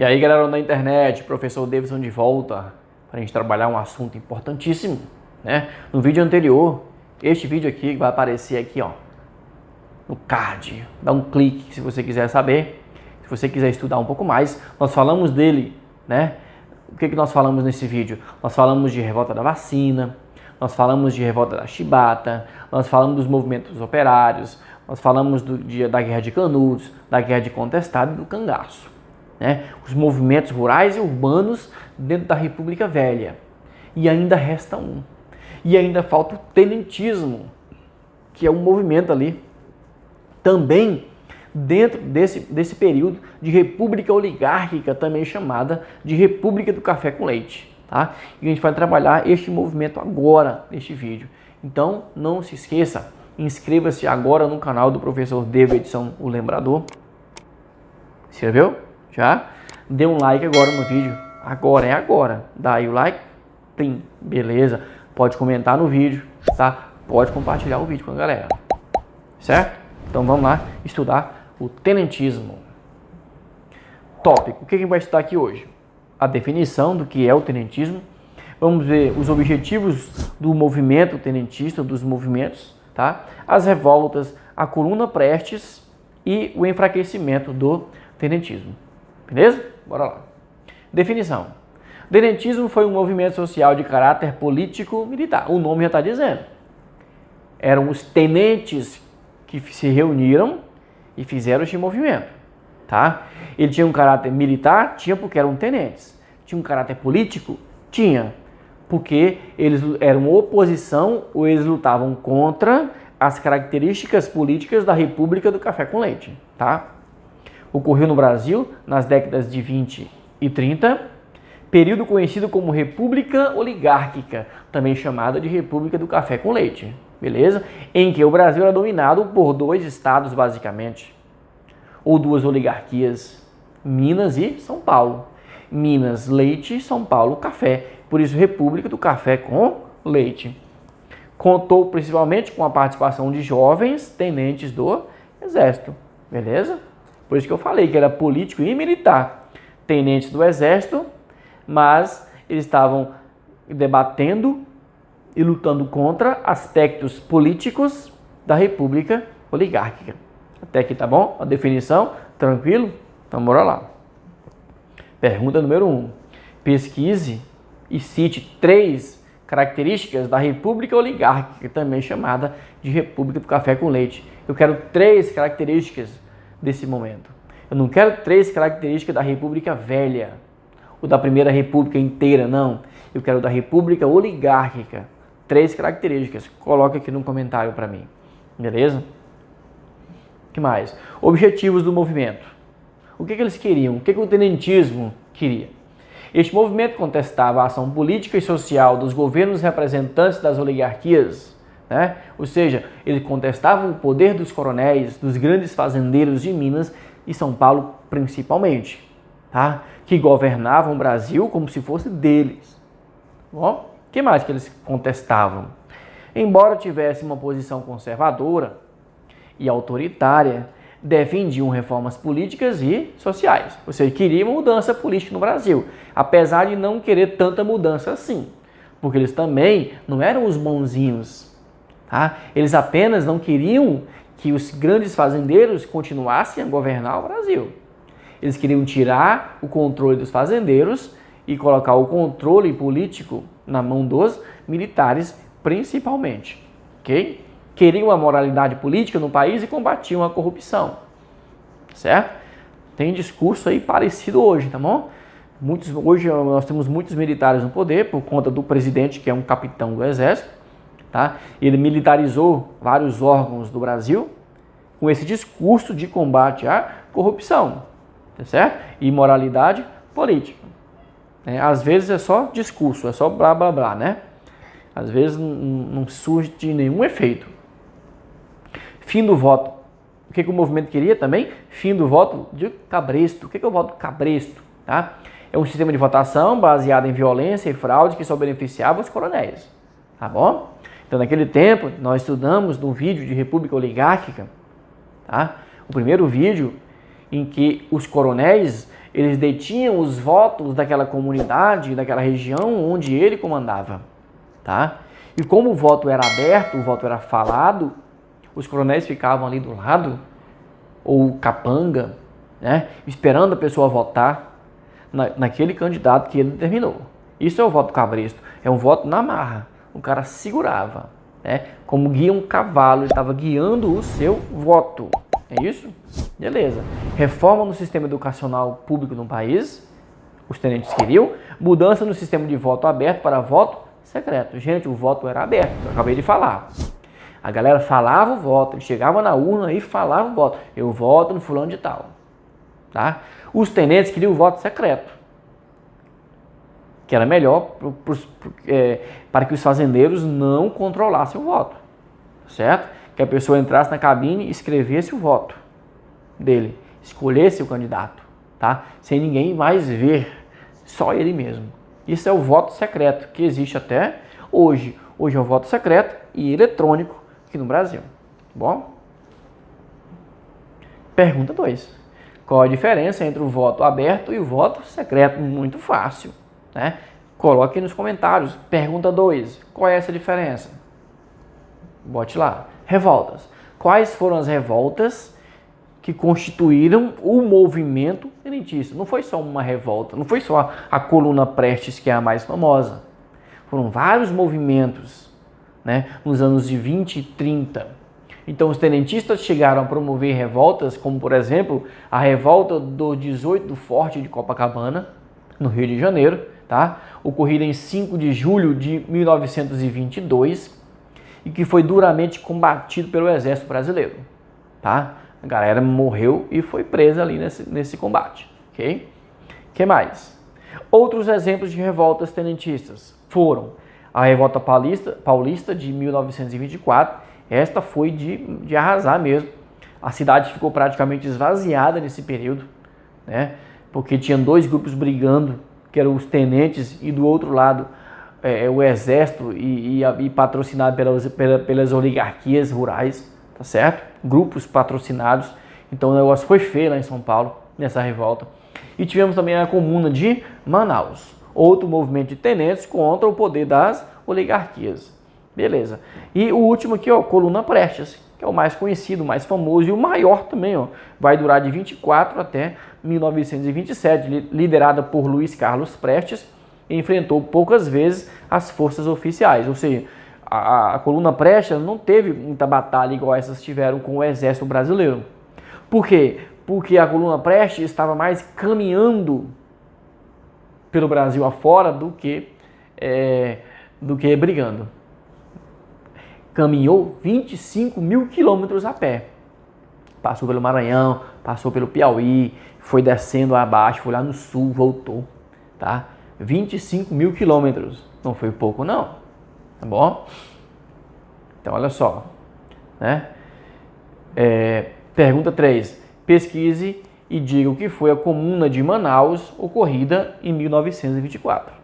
E aí, galera da internet, professor Davidson de volta para a gente trabalhar um assunto importantíssimo, né? No vídeo anterior, este vídeo aqui vai aparecer aqui, ó, no card. Dá um clique se você quiser saber, se você quiser estudar um pouco mais. Nós falamos dele, né? O que nós falamos nesse vídeo? Nós falamos de revolta da vacina, nós falamos de revolta da chibata, nós falamos dos movimentos operários, nós falamos da Guerra de Canudos, da Guerra de Contestado e do Cangaço. Né? Os movimentos rurais e urbanos dentro da República Velha. E ainda resta um. E ainda falta o tenentismo, que é um movimento ali, também dentro desse período de república oligárquica, também chamada de República do Café com Leite. Tá? E a gente vai trabalhar este movimento agora, neste vídeo. Então, não se esqueça, inscreva-se agora no canal do professor Davidson, o Lembrador. Inscreveu? Já? Dê um like agora no vídeo. Agora é agora. Dá aí o like. Tem. Beleza. Pode comentar no vídeo, tá? Pode compartilhar o vídeo com a galera. Certo? Então vamos lá estudar o tenentismo. Tópico. O que a gente vai estudar aqui hoje? A definição do que é o tenentismo. Vamos ver os objetivos do movimento tenentista, dos movimentos, tá? As revoltas, a coluna prestes e o enfraquecimento do tenentismo. Beleza? Bora lá. Definição. O tenentismo foi um movimento social de caráter político-militar. O nome já está dizendo. Eram os tenentes que se reuniram e fizeram este movimento. Tá? Ele tinha um caráter militar? Tinha, porque eram tenentes. Tinha um caráter político? Tinha, porque eles eram oposição ou eles lutavam contra as características políticas da República do Café com Leite. Tá? Ocorreu no Brasil nas décadas de 20 e 30, período conhecido como República Oligárquica, também chamada de República do Café com Leite, beleza? Em que o Brasil era dominado por dois estados, basicamente, ou duas oligarquias, Minas e São Paulo. Minas, leite, São Paulo, café. Por isso, República do Café com Leite. Contou principalmente com a participação de jovens tenentes do Exército, beleza? Por isso que eu falei que era político e militar. Tenentes do Exército, mas eles estavam debatendo e lutando contra aspectos políticos da República Oligárquica. Até aqui tá bom? A definição? Tranquilo? Então bora lá. Pergunta número 1. Pesquise e cite 3 características da República Oligárquica, também chamada de República do Café com Leite. Eu quero 3 características desse momento. Eu não quero 3 características da República Velha ou da Primeira República inteira, não. Eu quero da República Oligárquica. 3 características. Coloca aqui no comentário para mim. Beleza? O que mais? Objetivos do movimento. O que eles queriam? O que o tenentismo queria? Este movimento contestava a ação política e social dos governos representantes das oligarquias, né? Ou seja, eles contestavam o poder dos coronéis, dos grandes fazendeiros de Minas e São Paulo principalmente, tá? Que governavam o Brasil como se fosse deles. Bom, o que mais que eles contestavam? Embora tivesse uma posição conservadora e autoritária, defendiam reformas políticas e sociais. Ou seja, queriam mudança política no Brasil, apesar de não querer tanta mudança assim, porque eles também não eram os bonzinhos. Tá? Eles apenas não queriam que os grandes fazendeiros continuassem a governar o Brasil. Eles queriam tirar o controle dos fazendeiros e colocar o controle político na mão dos militares, principalmente. Ok? Queriam a moralidade política no país e combatiam a corrupção. Certo? Tem discurso aí parecido hoje, tá bom? Hoje nós temos muitos militares no poder por conta do presidente, que é um capitão do Exército. Tá? Ele militarizou vários órgãos do Brasil com esse discurso de combate à corrupção, tá certo? E moralidade política. Às vezes é só discurso, é só blá blá blá, né? Às vezes não surge de nenhum efeito. Fim do voto. O que o movimento queria também? Fim do voto de cabresto. O que é o voto cabresto? Tá? É um sistema de votação baseado em violência e fraude que só beneficiava os coronéis. Tá bom? Então, naquele tempo, nós estudamos no vídeo de República Oligárquica, tá? O primeiro vídeo em que os coronéis Eles detinham os votos daquela comunidade, daquela região onde ele comandava, tá? E como o voto era aberto, o voto era falado, os coronéis ficavam ali do lado, ou capanga, né? Esperando a pessoa votar naquele candidato que ele determinou. Isso é o voto cabresto, é um voto na marra. O cara segurava, né? Como guia um cavalo, ele estava guiando o seu voto. É isso? Beleza. Reforma no sistema educacional público no país, os tenentes queriam. Mudança no sistema de voto aberto para voto secreto. Gente, o voto era aberto, eu acabei de falar. A galera falava o voto, chegava na urna e falava o voto. Eu voto no fulano de tal. Tá? Os tenentes queriam o voto secreto, que era melhor para que os fazendeiros não controlassem o voto, certo? Que a pessoa entrasse na cabine e escrevesse o voto dele, escolhesse o candidato, tá? Sem ninguém mais ver, só ele mesmo. Isso é o voto secreto, que existe até hoje. Hoje é o voto secreto e eletrônico aqui no Brasil. Bom? Pergunta 2. Qual a diferença entre o voto aberto e o voto secreto? Muito fácil, né? Coloque nos comentários. Pergunta 2. Qual é essa diferença? Bote lá. Revoltas. Quais foram as revoltas que constituíram o movimento tenentista? Não foi só uma revolta, não foi só a Coluna Prestes, que é a mais famosa. Foram vários movimentos, né, nos anos de 20 e 30. Então os tenentistas chegaram a promover revoltas, como por exemplo, a revolta do 18 do Forte de Copacabana, no Rio de Janeiro, tá? Ocorrida em 5 de julho de 1922, e que foi duramente combatido pelo Exército Brasileiro, tá? A galera morreu e foi presa ali nesse combate, ok? O que mais? Outros exemplos de revoltas tenentistas foram a Revolta Paulista de 1924. Esta foi de arrasar mesmo. A cidade ficou praticamente esvaziada nesse período, né? Porque tinham dois grupos brigando, que eram os tenentes, e do outro lado o exército e patrocinado pelas oligarquias rurais, tá certo? Grupos patrocinados. Então o negócio foi feio lá em São Paulo, nessa revolta. E tivemos também a Comuna de Manaus, outro movimento de tenentes contra o poder das oligarquias. Beleza. E o último aqui, ó, Coluna Prestes, que é o mais conhecido, o mais famoso e o maior também, ó. Vai durar de 24 até 1927, liderada por Luiz Carlos Prestes, e enfrentou poucas vezes as forças oficiais. Ou seja, a Coluna Prestes não teve muita batalha igual essas tiveram com o Exército Brasileiro. Por quê? Porque a Coluna Prestes estava mais caminhando pelo Brasil afora do que brigando. Caminhou 25 mil quilômetros a pé. Passou pelo Maranhão, passou pelo Piauí, foi descendo abaixo, foi lá no sul, voltou, tá? 25 mil quilômetros. Não foi pouco, não. Tá bom? Então, olha só, né? Pergunta 3. Pesquise e diga o que foi a Comuna de Manaus, ocorrida em 1924.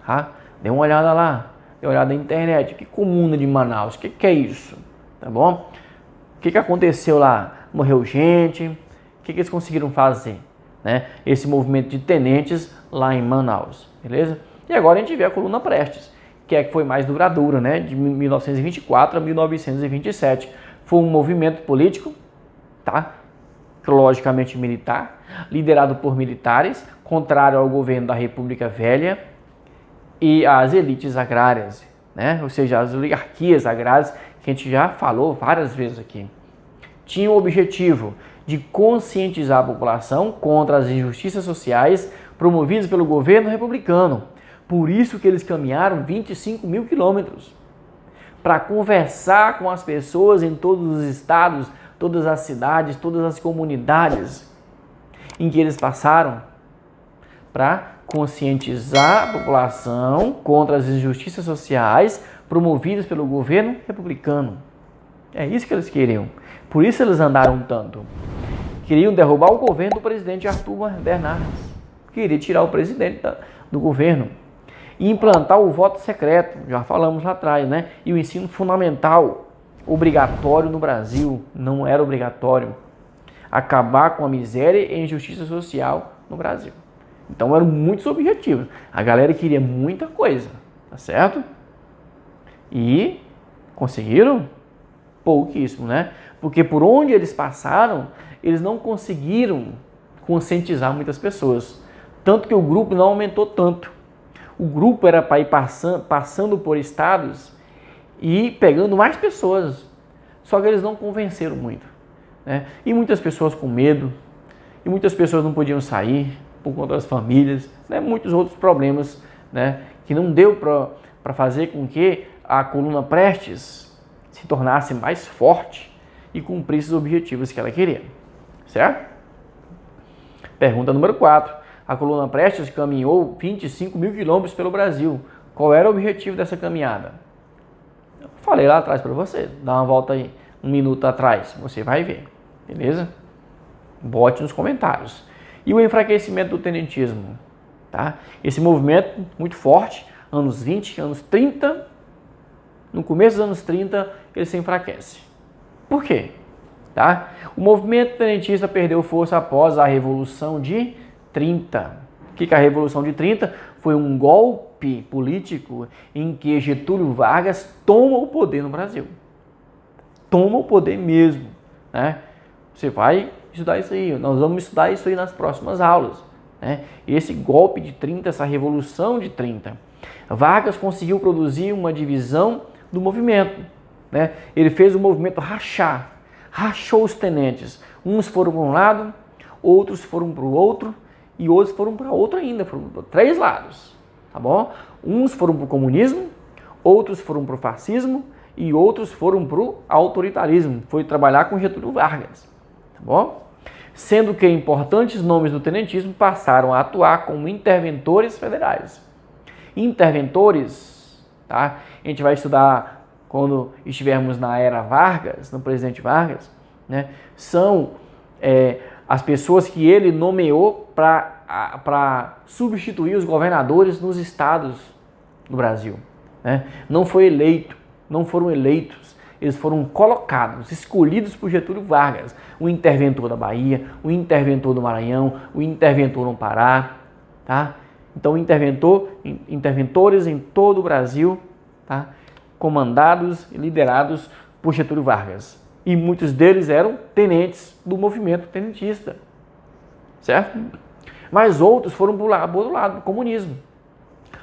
Tá? Dê uma olhada lá. Dê uma olhada na internet. Que Comuna de Manaus? O que é isso? Tá bom? O que aconteceu lá? Morreu gente? O que eles conseguiram fazer? Né? Esse movimento de tenentes lá em Manaus. Beleza? E agora a gente vê a Coluna Prestes, que foi mais duradoura, né? De 1924 a 1927. Foi um movimento político, tá? Logicamente militar, liderado por militares, contrário ao governo da República Velha e às elites agrárias, né? Ou seja, as oligarquias agrárias, que a gente já falou várias vezes aqui. Tinha o objetivo de conscientizar a população contra as injustiças sociais promovidas pelo governo republicano. Por isso que eles caminharam 25 mil quilômetros para conversar com as pessoas em todos os estados, todas as cidades, todas as comunidades em que eles passaram, para conscientizar a população contra as injustiças sociais promovidas pelo governo republicano. É isso que eles queriam. Por isso eles andaram tanto. Queriam derrubar o governo do presidente Arthur Bernardes. Queria tirar o presidente do governo. E implantar o voto secreto, já falamos lá atrás, né? E o ensino fundamental, obrigatório no Brasil, não era obrigatório. Acabar com a miséria e a injustiça social no Brasil. Então eram muitos objetivos. A galera queria muita coisa, tá certo? E conseguiram pouquíssimo, né? Porque por onde eles passaram, eles não conseguiram conscientizar muitas pessoas. Tanto que o grupo não aumentou tanto. O grupo era para ir passando por estados e pegando mais pessoas. Só que eles não convenceram muito, né? E muitas pessoas com medo, e muitas pessoas não podiam sair por conta das famílias, né? Muitos outros problemas, né? Que não deu para fazer com que a coluna Prestes se tornasse mais forte e cumprisse os objetivos que ela queria, certo? Pergunta número 4. A coluna Prestes caminhou 25 mil quilômetros pelo Brasil. Qual era o objetivo dessa caminhada? Eu falei lá atrás para você. Dá uma volta aí, um minuto atrás, você vai ver, beleza? Bote nos comentários. E o enfraquecimento do tenentismo, tá? Esse movimento muito forte, anos 20, anos 30, no começo dos anos 30, ele se enfraquece. Por quê? Tá? O movimento tenentista perdeu força após a Revolução de 30. O que é a Revolução de 30? Foi um golpe político em que Getúlio Vargas toma o poder no Brasil. Toma o poder mesmo, né? Você vai estudar isso aí, nós vamos estudar isso aí nas próximas aulas, né? Esse golpe de 30, essa Revolução de 30. Vargas conseguiu produzir uma divisão do movimento, né? Ele fez o movimento rachou os tenentes. Uns foram para um lado, outros foram para o outro e outros foram para outro ainda, foram para 3 lados, tá bom? Uns foram para o comunismo, outros foram para o fascismo e outros foram para o autoritarismo. Foi trabalhar com Getúlio Vargas, tá bom? Sendo que importantes nomes do tenentismo passaram a atuar como interventores federais. Interventores, tá? A gente vai estudar quando estivermos na era Vargas, no presidente Vargas, né? São as pessoas que ele nomeou para substituir os governadores nos estados do Brasil, né? Não foi eleito, não foram eleitos, eles foram colocados, escolhidos por Getúlio Vargas, o interventor da Bahia, o interventor do Maranhão, o interventor no Pará, tá? Então, interventores em todo o Brasil, tá? Comandados e liderados por Getúlio Vargas. E muitos deles eram tenentes do movimento tenentista, certo? Mas outros foram para o outro lado, do comunismo,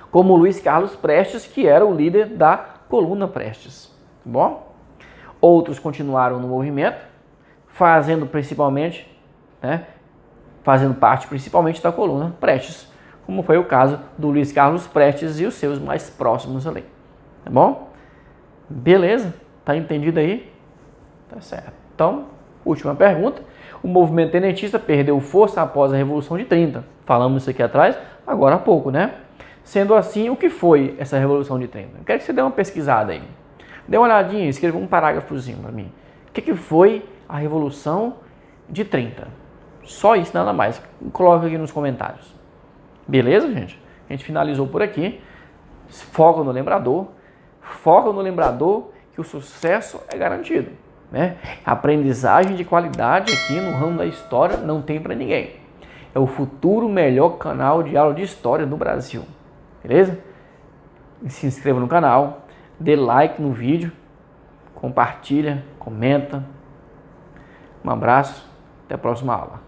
como Luiz Carlos Prestes, que era o líder da coluna Prestes, tá bom? Outros continuaram no movimento, fazendo parte principalmente da coluna Prestes, como foi o caso do Luiz Carlos Prestes e os seus mais próximos ali, tá bom? Beleza? Tá entendido aí? Tá certo. Então, última pergunta. O movimento tenentista perdeu força após a Revolução de 30. Falamos isso aqui atrás, agora há pouco, né? Sendo assim, o que foi essa Revolução de 30? Eu quero que você dê uma pesquisada aí. Dê uma olhadinha, escreva um parágrafozinho para mim. O que foi a Revolução de 30? Só isso, nada mais. Coloca aqui nos comentários. Beleza, gente? A gente finalizou por aqui. Foca no lembrador. Foca no lembrador que o sucesso é garantido, né? Aprendizagem de qualidade aqui no ramo da história não tem para ninguém. É o futuro melhor canal de aula de história do Brasil. Beleza? Se inscreva no canal, dê like no vídeo, compartilha, comenta. Um abraço, até a próxima aula.